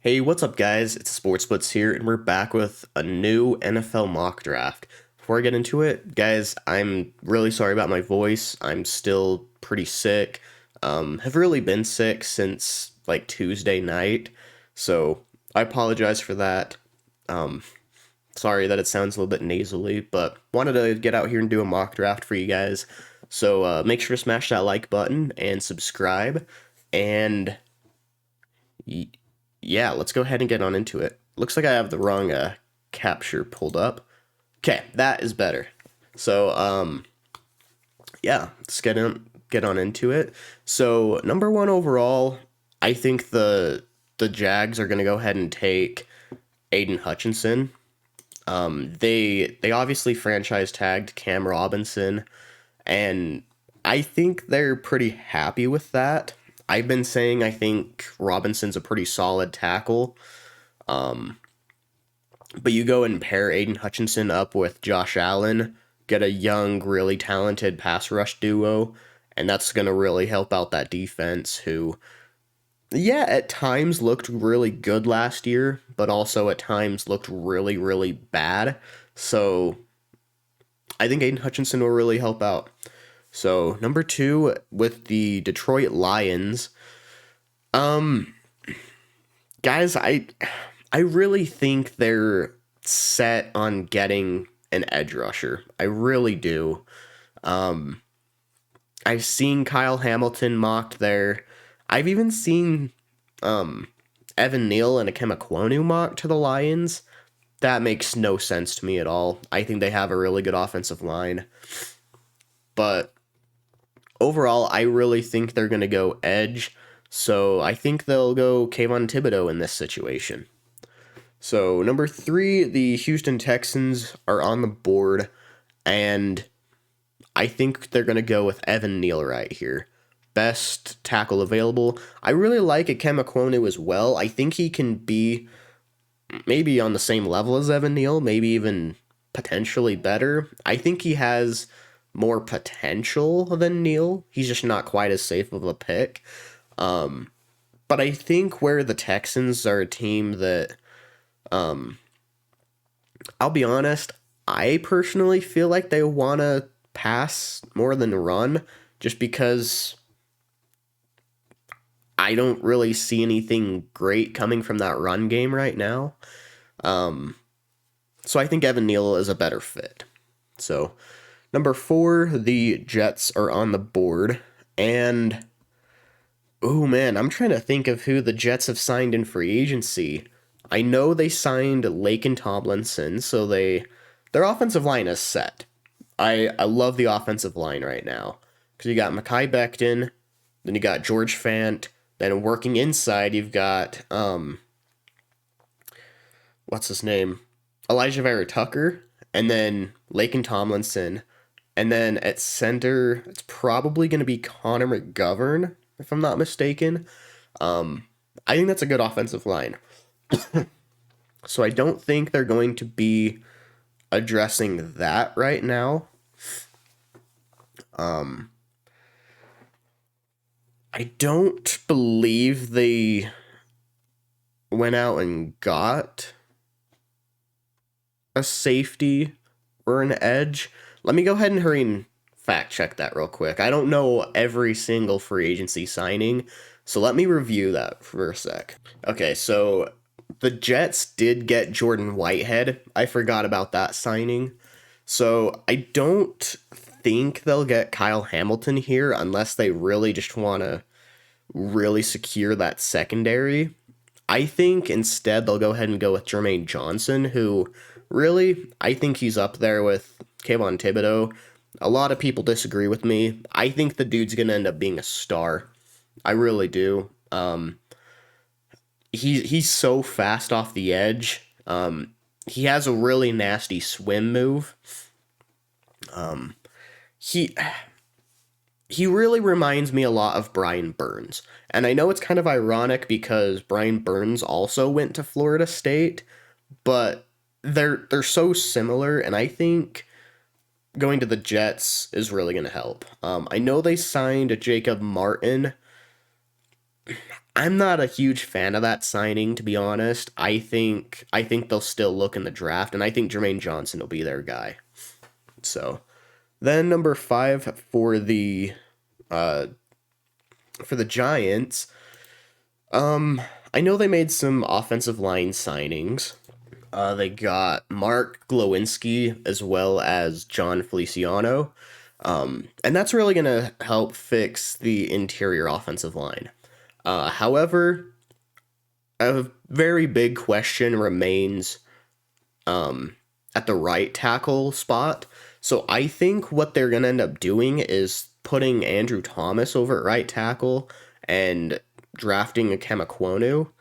Hey, what's up, guys? It's Sports Blitz here, and we're back with a new NFL mock draft. Before I get into it, guys, I'm really sorry about my voice. I'm still pretty sick. Have really been sick since like Tuesday night, so I apologize for that. Um, Sorry that it sounds a little bit nasally, but wanted to get out here and do a mock draft for you guys. So make sure to smash that like button and subscribe, and yeah, let's go ahead and get on into it. Looks like I have the wrong capture pulled up. Okay, that is better. So, yeah, let's get on into it. So, number one overall, I think the Jags are gonna go ahead and take Aiden Hutchinson. They obviously franchise tagged Cam Robinson, and I think they're pretty happy with that. I've been saying I think Robinson's a pretty solid tackle. But you go and pair Aiden Hutchinson up with Josh Allen, get a young, really talented pass rush duo, and that's going to really help out that defense who, yeah, at times looked really good last year, but also at times looked really, really bad. So I think Aiden Hutchinson will really help out. So number two with the Detroit Lions, um, guys, I really think they're set on getting an edge rusher. I really do. Um, I've seen Kyle Hamilton mocked there. I've even seen um, Evan Neal and Akem Ekwonu mocked to the Lions. That makes no sense to me at all. I think they have a really good offensive line. But overall, I really think they're going to go edge. So I think they'll go Kayvon Thibodeau in this situation. So, number three, the Houston Texans are on the board, and I think they're going to go with Evan Neal right here. Best tackle available. I really like Akem Ekwonu as well. I think he can be maybe on the same level as Evan Neal, maybe even potentially better. I think he has more potential than Neal. He's just not quite as safe of a pick. But I think where the Texans are a team that I'll be honest, I personally feel like they want to pass more than run just because I don't really see anything great coming from that run game right now. So I think Evan Neal is a better fit. So, number four, the Jets are on the board. And, oh man, I'm trying to think of who the Jets have signed in free agency. I know they signed Laken Tomlinson, so their offensive line is set. I love the offensive line right now because you got Mekhi Becton, then you got George Fant, then working inside you've got what's his name, Elijah Vera Tucker, and then Laken Tomlinson, and then at center it's probably going to be Connor McGovern if I'm not mistaken. I think that's a good offensive line. So I don't think they're going to be addressing that right now. I don't believe they went out and got a safety or an edge. Let me go ahead and hurry and fact check that real quick. I don't know every single free agency signing, so let me review that for a sec. Okay, so the Jets did get Jordan Whitehead. I forgot about that signing. So I don't think they'll get Kyle Hamilton here unless they really just want to really secure that secondary. I think instead they'll go ahead and go with Jermaine Johnson, who really, I think he's up there with Kayvon Thibodeau. A lot of people disagree with me. I think the dude's going to end up being a star. I really do. He's so fast off the edge. He has a really nasty swim move. He really reminds me a lot of Brian Burns. And I know it's kind of ironic because Brian Burns also went to Florida State, but they're so similar, and I think going to the Jets is really going to help. I know they signed Jacob Martin. I'm not a huge fan of that signing, to be honest. I think they'll still look in the draft, and I think Jermaine Johnson will be their guy. So then number 5 uh for the Giants. I know they made some offensive line signings. They got Mark Glowinski as well as John Feliciano. And that's really going to help fix the interior offensive line. However, a very big question remains at the right tackle spot. So I think what they're going to end up doing is putting Andrew Thomas over at right tackle and drafting a Kemakwonu.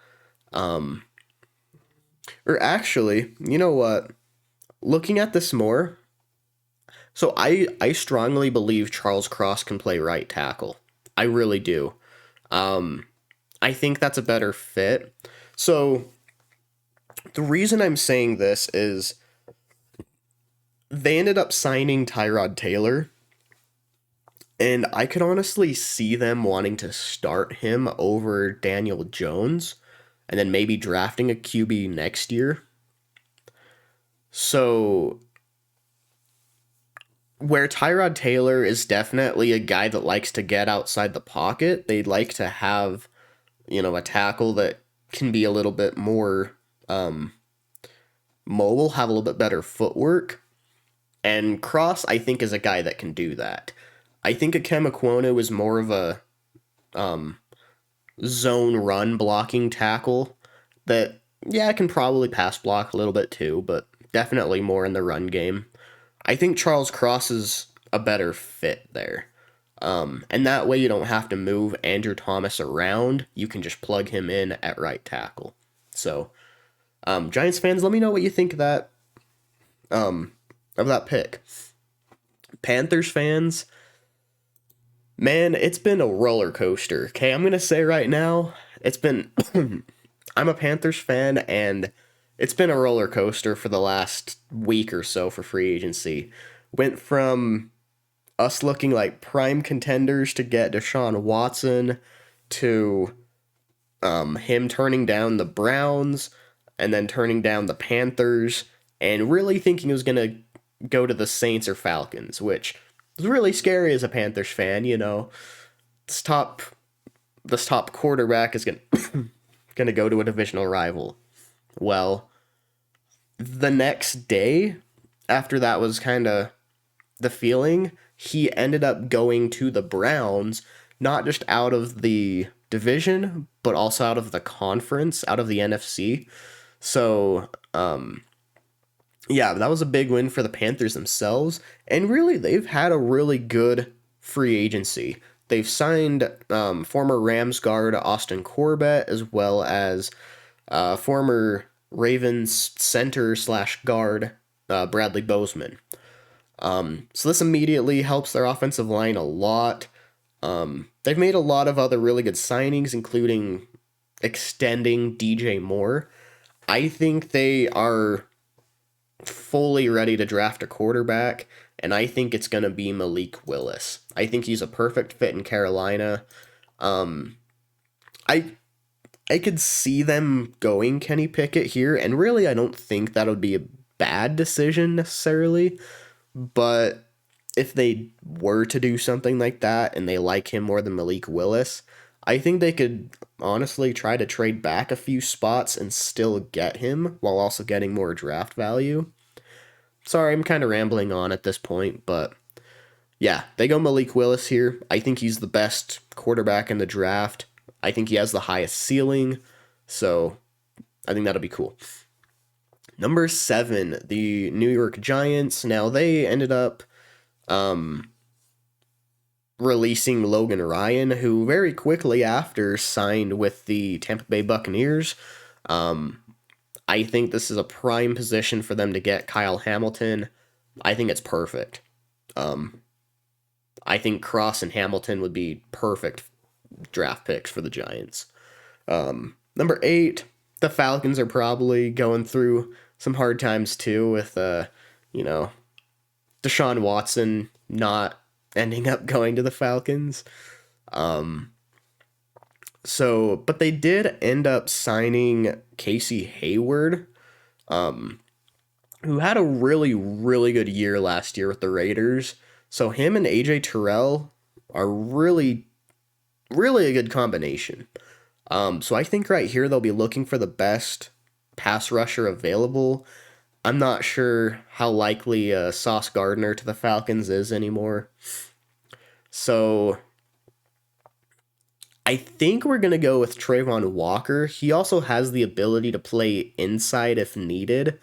Or actually, you know what? Looking at this more, so I strongly believe Charles Cross can play right tackle. I really do. I think that's a better fit. So the reason I'm saying this is they ended up signing Tyrod Taylor, and I could honestly see them wanting to start him over Daniel Jones and then maybe drafting a QB next year. So where Tyrod Taylor is definitely a guy that likes to get outside the pocket, they'd like to have, a tackle that can be a little bit more mobile, have a little bit better footwork. And Cross, I think, is a guy that can do that. I think Akemakwonu is more of a zone run blocking tackle that, yeah, can probably pass block a little bit too, but definitely more in the run game. I think Charles Cross is a better fit there. And that way you don't have to move Andrew Thomas around. You can just plug him in at right tackle. So, Giants fans, let me know what you think of that pick. Panthers fans, man, it's been a roller coaster. Okay, I'm going to say right now, it's been I'm a Panthers fan, and it's been a roller coaster for the last week or so for free agency. Went from us looking like prime contenders to get Deshaun Watson to him turning down the Browns and then turning down the Panthers and really thinking he was going to go to the Saints or Falcons, which was really scary as a Panthers fan. This top quarterback is going to go to a divisional rival. Well, the next day after that was kind of the feeling, he ended up going to the Browns, not just out of the division, but also out of the conference, out of the NFC. So, yeah, that was a big win for the Panthers themselves. And really, they've had a really good free agency. They've signed former Rams guard Austin Corbett, as well as former Ravens center / guard Bradley Bozeman. So this immediately helps their offensive line a lot. They've made a lot of other really good signings, including extending DJ Moore. I think they are fully ready to draft a quarterback, and I think it's going to be Malik Willis. I think he's a perfect fit in Carolina. I could see them going Kenny Pickett here, and really I don't think that would be a bad decision necessarily, but if they were to do something like that and they like him more than Malik Willis, I think they could honestly try to trade back a few spots and still get him while also getting more draft value. Sorry, I'm kind of rambling on at this point, but yeah, they go Malik Willis here. I think he's the best quarterback in the draft. I think he has the highest ceiling, so I think that'll be cool. Number 7, the New York Giants. Now, they ended up releasing Logan Ryan, who very quickly after signed with the Tampa Bay Buccaneers. I think this is a prime position for them to get Kyle Hamilton. I think it's perfect. I think Cross and Hamilton would be perfect draft picks for the Giants. Number 8, the Falcons are probably going through some hard times too with, Deshaun Watson not ending up going to the Falcons. So, but they did end up signing Casey Hayward, um, who had a really, really good year last year with the Raiders. So him and AJ Terrell are really, really a good combination. So I think right here they'll be looking for the best pass rusher available. I'm not sure how likely Sauce Gardner to the Falcons is anymore. So I think we're going to go with Trayvon Walker. He also has the ability to play inside if needed.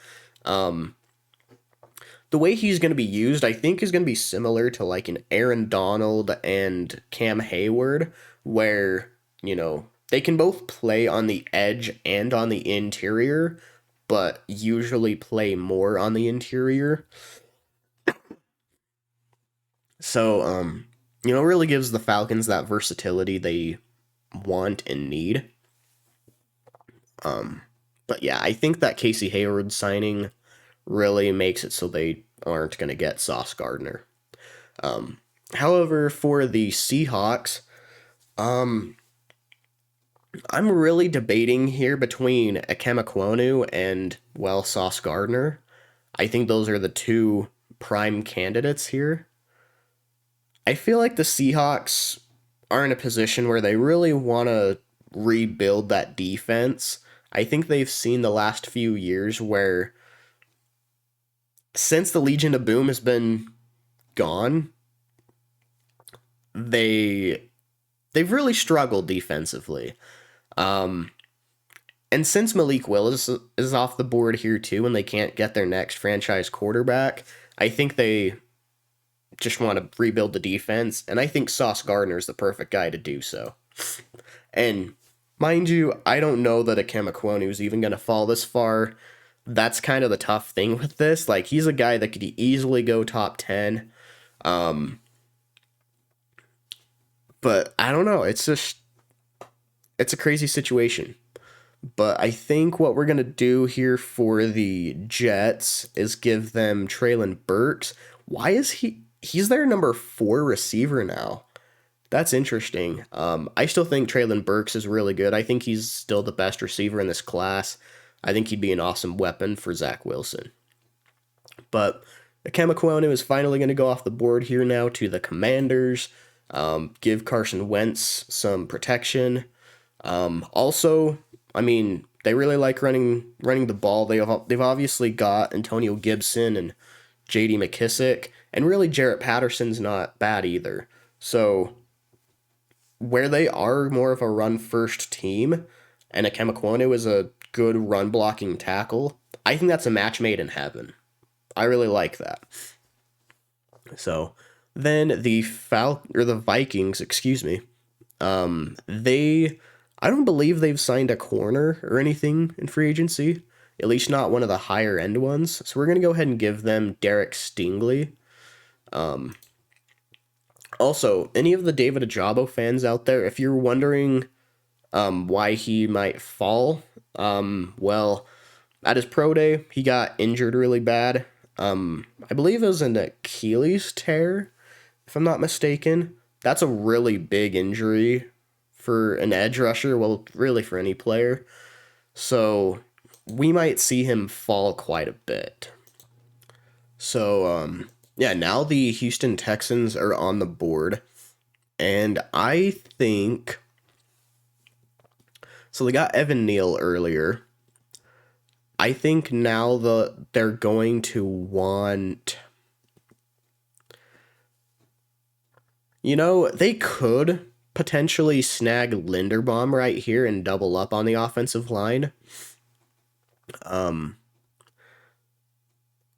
Um, the way he's going to be used, I think, is going to be similar to like an Aaron Donald and Cam Hayward, where, they can both play on the edge and on the interior, but usually play more on the interior. So, really gives the Falcons that versatility they want and need. But yeah, I think that Casey Hayward signing really makes it so they aren't going to get Sauce Gardner. However, for the Seahawks, I'm really debating here between Ikem Ekwonu and, Sauce Gardner. I think those are the two prime candidates here. I feel like the Seahawks are in a position where they really want to rebuild that defense. I think they've seen the last few years where, since the Legion of Boom has been gone, they've really struggled defensively. And since Malik Willis is off the board here too, and they can't get their next franchise quarterback, I think they just want to rebuild the defense, and I think Sauce Gardner is the perfect guy to do so. And mind you, I don't know that Ikem Ekwonu is even going to fall this far. That's kind of the tough thing with this. Like, he's a guy that could easily go top 10. But I don't know. It's a crazy situation. But I think what we're going to do here for the Jets is give them Treylon Burks. Why is he's their number 4 receiver now? That's interesting. I still think Treylon Burks is really good. I think he's still the best receiver in this class. I think he'd be an awesome weapon for Zach Wilson. But Ikem Ekwonu is finally going to go off the board here now to the Commanders. Give Carson Wentz some protection. Also, I mean, they really like running the ball. They've obviously got Antonio Gibson and J.D. McKissick, and really Jarrett Patterson's not bad either. So where they are more of a run-first team, and Ikem Ekwonu is a good run-blocking tackle, I think that's a match made in heaven. I really like that. So then the Vikings, I don't believe they've signed a corner or anything in free agency, at least not one of the higher end ones. So we're going to go ahead and give them Derek Stingley. Also, any of the David Ajabo fans out there, if you're wondering why he might fall, at his pro day, he got injured really bad. I believe it was an Achilles tear, if I'm not mistaken. That's a really big injury for an edge rusher, well, really for any player. So we might see him fall quite a bit. So, now the Houston Texans are on the board. And I think... So they got Evan Neal earlier. I think now they're going to want... they could potentially snag Linderbaum right here and double up on the offensive line. Or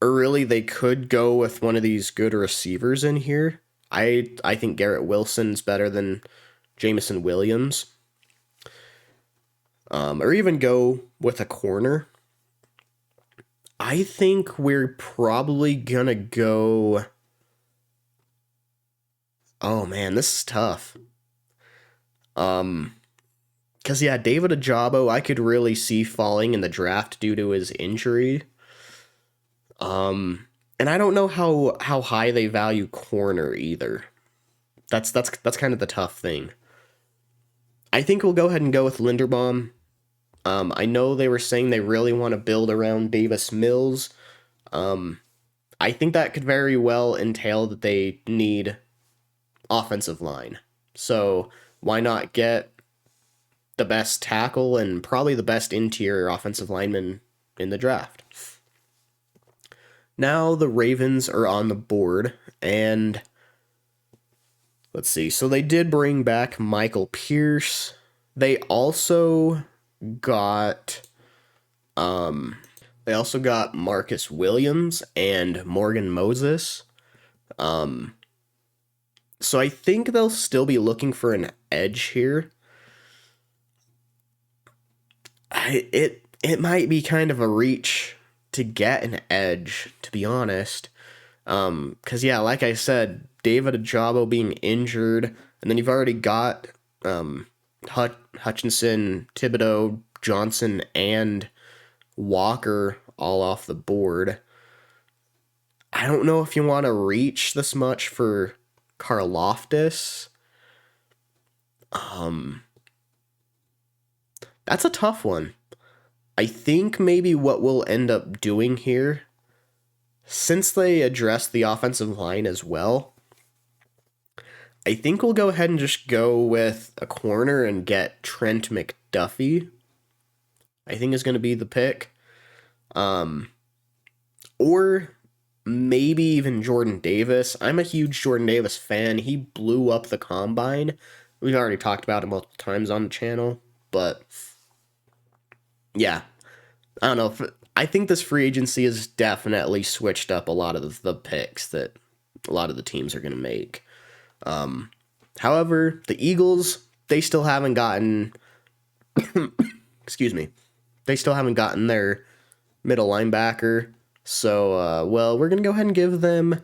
really, they could go with one of these good receivers in here. I think Garrett Wilson's better than Jameson Williams. Or even go with a corner. I think we're probably gonna go... Oh man, this is tough. Because David Ajabo, I could really see falling in the draft due to his injury. And I don't know how high they value corner either. That's kind of the tough thing. I think we'll go ahead and go with Linderbaum. I know they were saying they really want to build around Davis Mills. I think that could very well entail that they need offensive line. So why not get the best tackle and probably the best interior offensive lineman in the draft? Now the Ravens are on the board, and let's see. So they did bring back Michael Pierce. They also got Marcus Williams and Morgan Moses. So I think they'll still be looking for an edge here. It might be kind of a reach to get an edge, to be honest. Because, yeah, like I said, David Ajabo being injured, and then you've already got Hutchinson, Thibodeau, Johnson, and Walker all off the board. I don't know if you want to reach this much for Karlaftis. That's a tough one. I think maybe what we'll end up doing here, since they address the offensive line as well, I think we'll go ahead and just go with a corner and get Trent McDuffie. I think is going to be the pick. Or maybe even Jordan Davis. I'm a huge Jordan Davis fan. He blew up the combine. We've already talked about him multiple times on the channel, but yeah, I don't know. I think this free agency has definitely switched up a lot of the picks that a lot of the teams are going to make. However, the Eagles, they still haven't gotten excuse me. They still haven't gotten their middle linebacker. So, we're going to go ahead and give them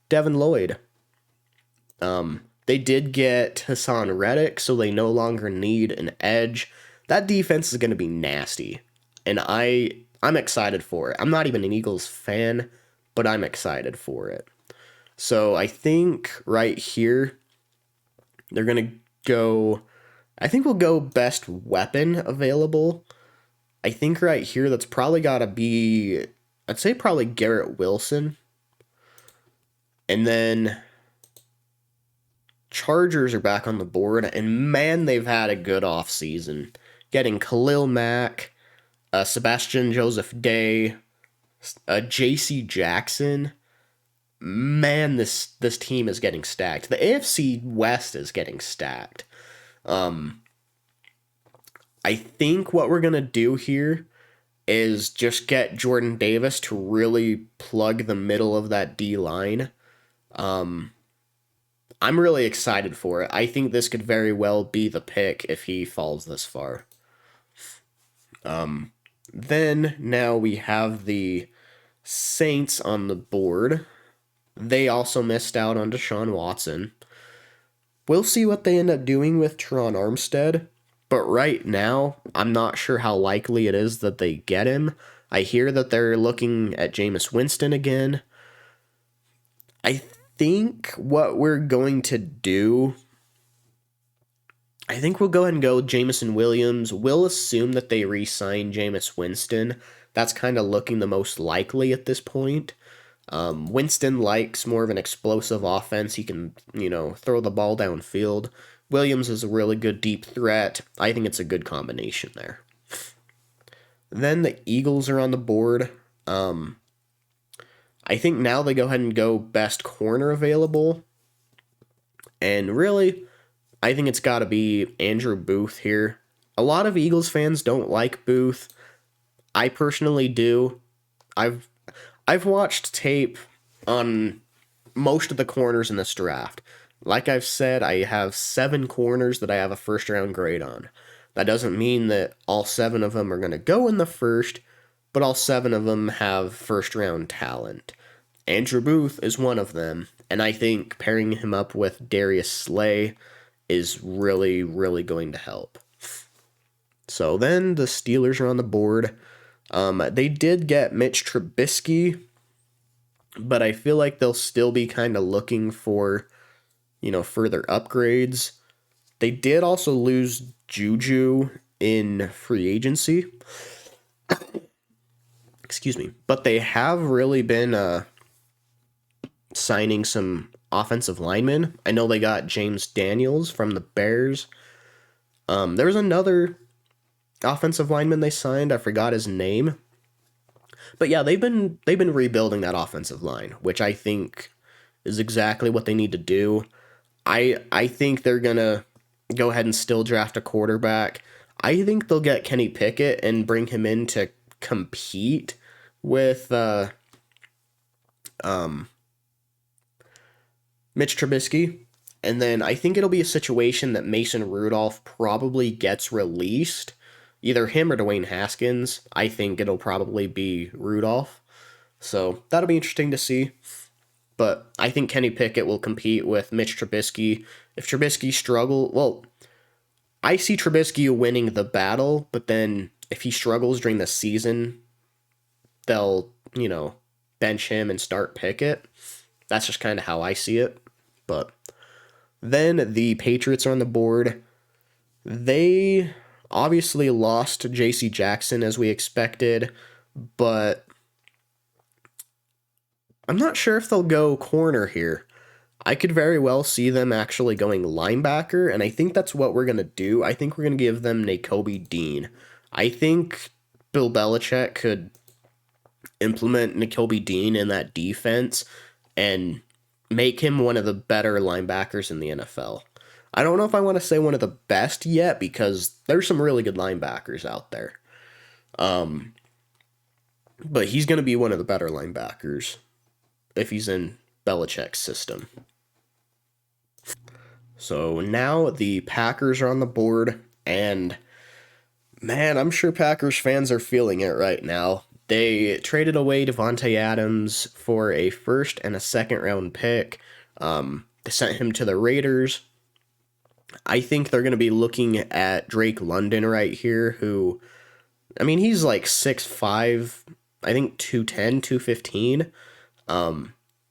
Devin Lloyd. They did get Hassan Reddick, so they no longer need an edge. That defense is going to be nasty, and I'm excited for it. I'm not even an Eagles fan, but I'm excited for it. So I think right here, they're going to go, I think we'll go best weapon available. I think right here, that's probably got to be, I'd say probably Garrett Wilson. And then Chargers are back on the board, and man, they've had a good offseason. Getting Khalil Mack, Sebastian Joseph Day, J.C. Jackson. Man, this team is getting stacked. The AFC West is getting stacked. I think what we're going to do here is just get Jordan Davis to really plug the middle of that D-line. I'm really excited for it. I think this could very well be the pick if he falls this far. Then now we have the Saints on the board. They also missed out on Deshaun Watson. We'll see what they end up doing with Teron Armstead, but right now, I'm not sure how likely it is that they get him. I hear that they're looking at Jameis Winston again. I think what we're going to do, I think we'll go ahead and go with Jameson Williams. We'll assume that they re-sign Jameis Winston. That's kind of looking the most likely at this point. Winston likes more of an explosive offense. He can, throw the ball downfield. Williams is a really good deep threat. I think it's a good combination there. Then the Eagles are on the board. I think now they go ahead and go best corner available. And really, I think it's got to be Andrew Booth here. A lot of Eagles fans don't like Booth. I personally do. I've watched tape on most of the corners in this draft. Like I've said, I have 7 corners that I have a first-round grade on. That doesn't mean that all 7 of them are going to go in the first, but all 7 of them have first-round talent. Andrew Booth is one of them, and I think pairing him up with Darius Slay is really, really going to help. So then the Steelers are on the board. They did get Mitch Trubisky, but I feel like they'll still be kind of looking for, further upgrades. They did also lose Juju in free agency. Excuse me. But they have really been signing some offensive linemen. I know they got James Daniels from the Bears. There was another offensive lineman they signed. I forgot his name. But yeah, they've been rebuilding that offensive line, which I think is exactly what they need to do. I think they're gonna go ahead and still draft a quarterback. I think they'll get Kenny Pickett and bring him in to compete with Mitch Trubisky. And then I think it'll be a situation that Mason Rudolph probably gets released. Either him or Dwayne Haskins. I think it'll probably be Rudolph. So that'll be interesting to see. But I think Kenny Pickett will compete with Mitch Trubisky. If Trubisky I see Trubisky winning the battle, but then if he struggles during the season, they'll, bench him and start Pickett. That's just kind of how I see it. But then the Patriots are on the board. They obviously lost J.C. Jackson as we expected, but I'm not sure if they'll go corner here. I could very well see them actually going linebacker, and I think that's what we're going to do. I think we're going to give them Nakobe Dean. I think Bill Belichick could implement Nakobe Dean in that defense and make him one of the better linebackers in the NFL. I don't know if I want to say one of the best yet because there's some really good linebackers out there. But he's going to be one of the better linebackers if he's in Belichick's system. So now the Packers are on the board, and man, I'm sure Packers fans are feeling it right now. They traded away Devontae Adams for a first and a second round pick. They sent him to the Raiders. I think they're going to be looking at Drake London right here, who, he's like 6'5", I think 210, 215.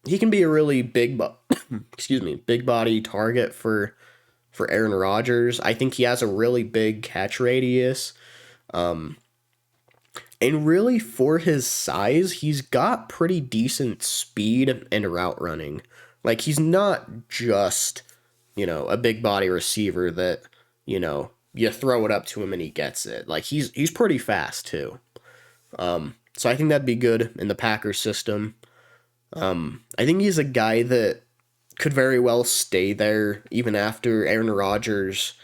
He can be a really big body target for Aaron Rodgers. I think he has a really big catch radius. And really, for his size, he's got pretty decent speed and route running. Like, he's not just, a big body receiver that, you throw it up to him and he gets it. Like, he's pretty fast, too. So I think that'd be good in the Packers system. I think he's a guy that could very well stay there even after Aaron Rodgers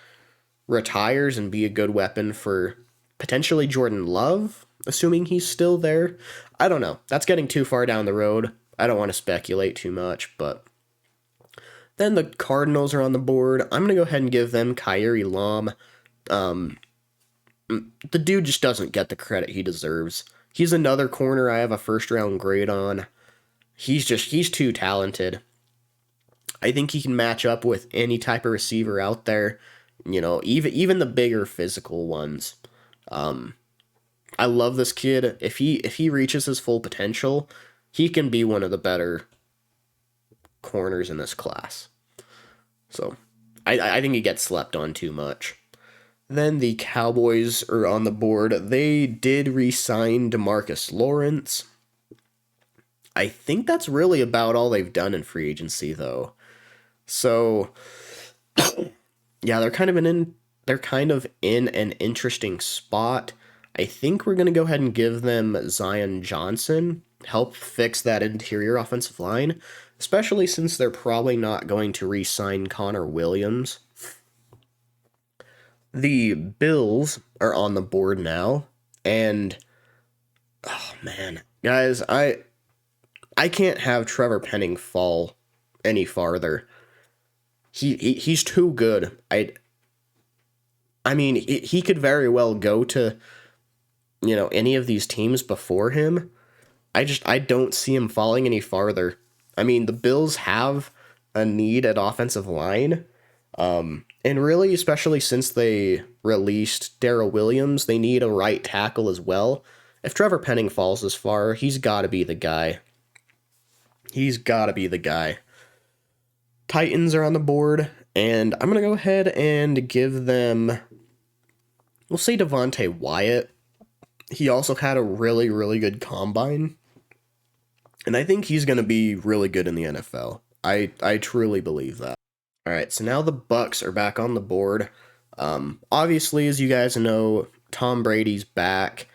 retires and be a good weapon for potentially Jordan Love, assuming he's still there. I don't know. That's getting too far down the road. I don't want to speculate too much, but then the Cardinals are on the board. I'm going to go ahead and give them Kyrie Lam. The dude just doesn't get the credit he deserves. He's another corner I have a first round grade on. He's too talented. I think he can match up with any type of receiver out there, even the bigger physical ones. I love this kid. If he reaches his full potential, he can be one of the better corners in this class. So, I think he gets slept on too much. Then the Cowboys are on the board. They did re-sign DeMarcus Lawrence. I think that's really about all they've done in free agency, though. So, yeah, they're kind of in an interesting spot. I think we're going to go ahead and give them Zion Johnson, help fix that interior offensive line, especially since they're probably not going to re-sign Connor Williams. The Bills are on the board now, and oh man, guys, I can't have Trevor Penning fall any farther. He's too good. He could very well go to, any of these teams before him. I don't see him falling any farther. The Bills have a need at offensive line. And really, especially since they released Darrell Williams, they need a right tackle as well. If Trevor Penning falls this far, he's got to be the guy. He's got to be the guy. Titans are on the board, and I'm going to go ahead and give them, we'll say Devontae Wyatt. He also had a really, really good combine, and I think he's going to be really good in the NFL. I truly believe that. All right, so now the Bucks are back on the board. Obviously, as you guys know, Tom Brady's back.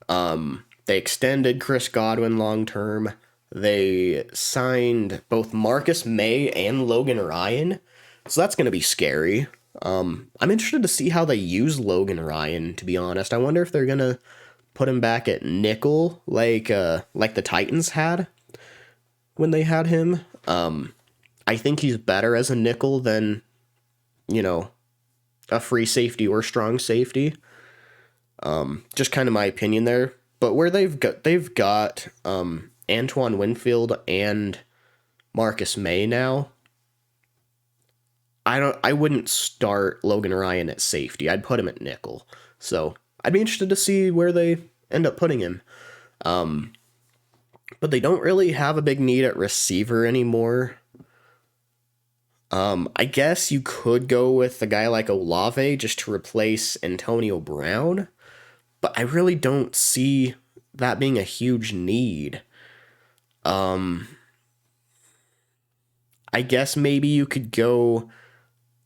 They extended Chris Godwin long term. They signed both Marcus May and Logan Ryan, so that's going to be scary. I'm interested to see how they use Logan Ryan, to be honest. I wonder if they're going to put him back at nickel like the Titans had when they had him. I think he's better as a nickel than, a free safety or strong safety. Just kind of my opinion there. But where they've got Antoine Winfield and Marcus May now, I wouldn't start Logan Ryan at safety. I'd put him at nickel. So I'd be interested to see where they end up putting him. But they don't really have a big need at receiver anymore. I guess you could go with a guy like Olave just to replace Antonio Brown, but I really don't see that being a huge need. I guess maybe you could go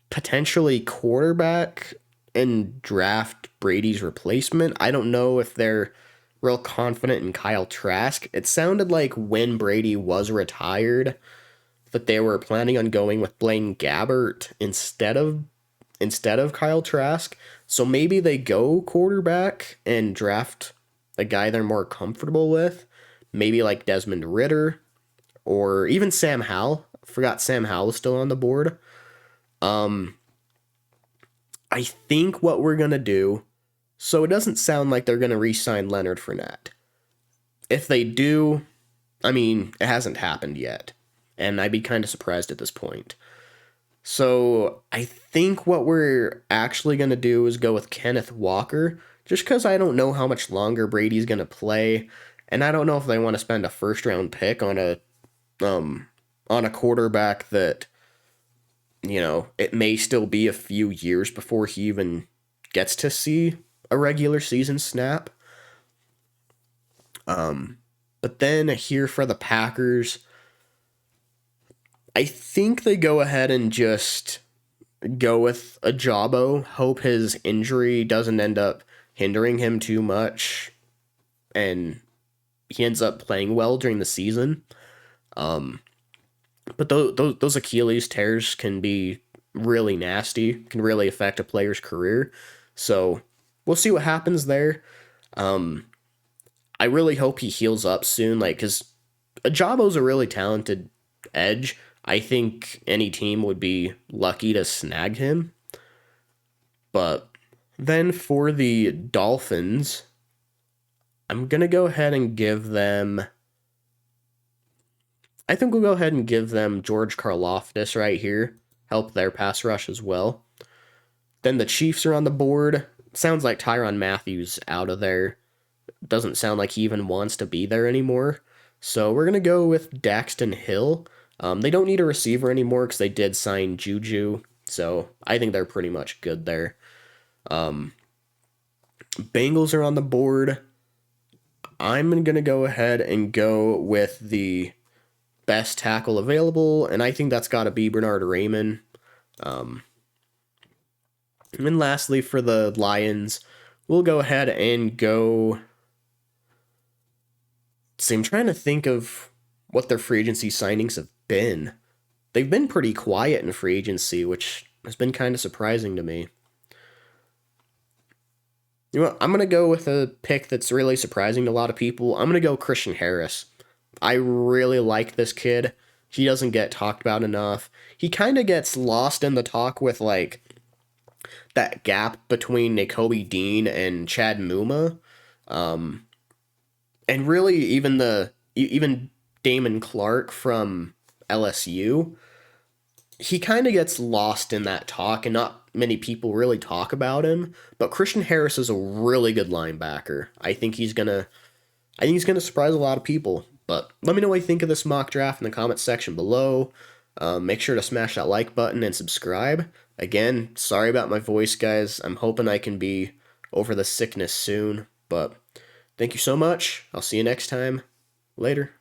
potentially quarterback and draft Brady's replacement. I don't know if they're real confident in Kyle Trask. It sounded like when Brady was retired that they were planning on going with Blaine Gabbert instead of Kyle Trask. So maybe they go quarterback and draft a guy they're more comfortable with. Maybe like Desmond Ridder or even Sam Howell. I forgot Sam Howell was still on the board. I think what we're going to do, so it doesn't sound like they're going to re-sign Leonard Fournette. If they do, it hasn't happened yet. And I'd be kind of surprised at this point. So I think what we're actually going to do is go with Kenneth Walker, just because I don't know how much longer Brady's going to play, and I don't know if they want to spend a first-round pick on a quarterback that, it may still be a few years before he even gets to see a regular season snap. But then here for the Packers, I think they go ahead and just go with Ajabo, hope his injury doesn't end up hindering him too much, and he ends up playing well during the season. But those Achilles tears can be really nasty, can really affect a player's career. So we'll see what happens there. I really hope he heals up soon, because Ajabo's a really talented edge. I think any team would be lucky to snag him. But then for the Dolphins, I'm going to go ahead and give them... I think we'll go ahead and give them George Karlaftis right here. Help their pass rush as well. Then the Chiefs are on the board. Sounds like Tyrann Mathieu out of there. Doesn't sound like he even wants to be there anymore. So we're going to go with Daxton Hill. They don't need a receiver anymore because they did sign Juju. So I think they're pretty much good there. Bengals are on the board. I'm going to go ahead and go with the best tackle available, and I think that's got to be Bernard Raymond. And lastly, for the Lions, we'll go ahead and go... See, I'm trying to think of what their free agency signings have been. They've been pretty quiet in free agency, which has been kind of surprising to me. You know what? I'm going to go with a pick that's really surprising to a lot of people. I'm going to go Christian Harris. I really like this kid. He doesn't get talked about enough. He kind of gets lost in the talk with, that gap between Nakobe Dean and Chad Muma. And really, even Damon Clark from LSU, he kind of gets lost in that talk, and not many people really talk about him. But Christian Harris is a really good linebacker. I think he's gonna surprise a lot of people. But let me know what you think of this mock draft in the comments section below. Make sure to smash that like button and subscribe. Again, sorry about my voice, guys. I'm hoping I can be over the sickness soon, but thank you so much. I'll see you next time. Later.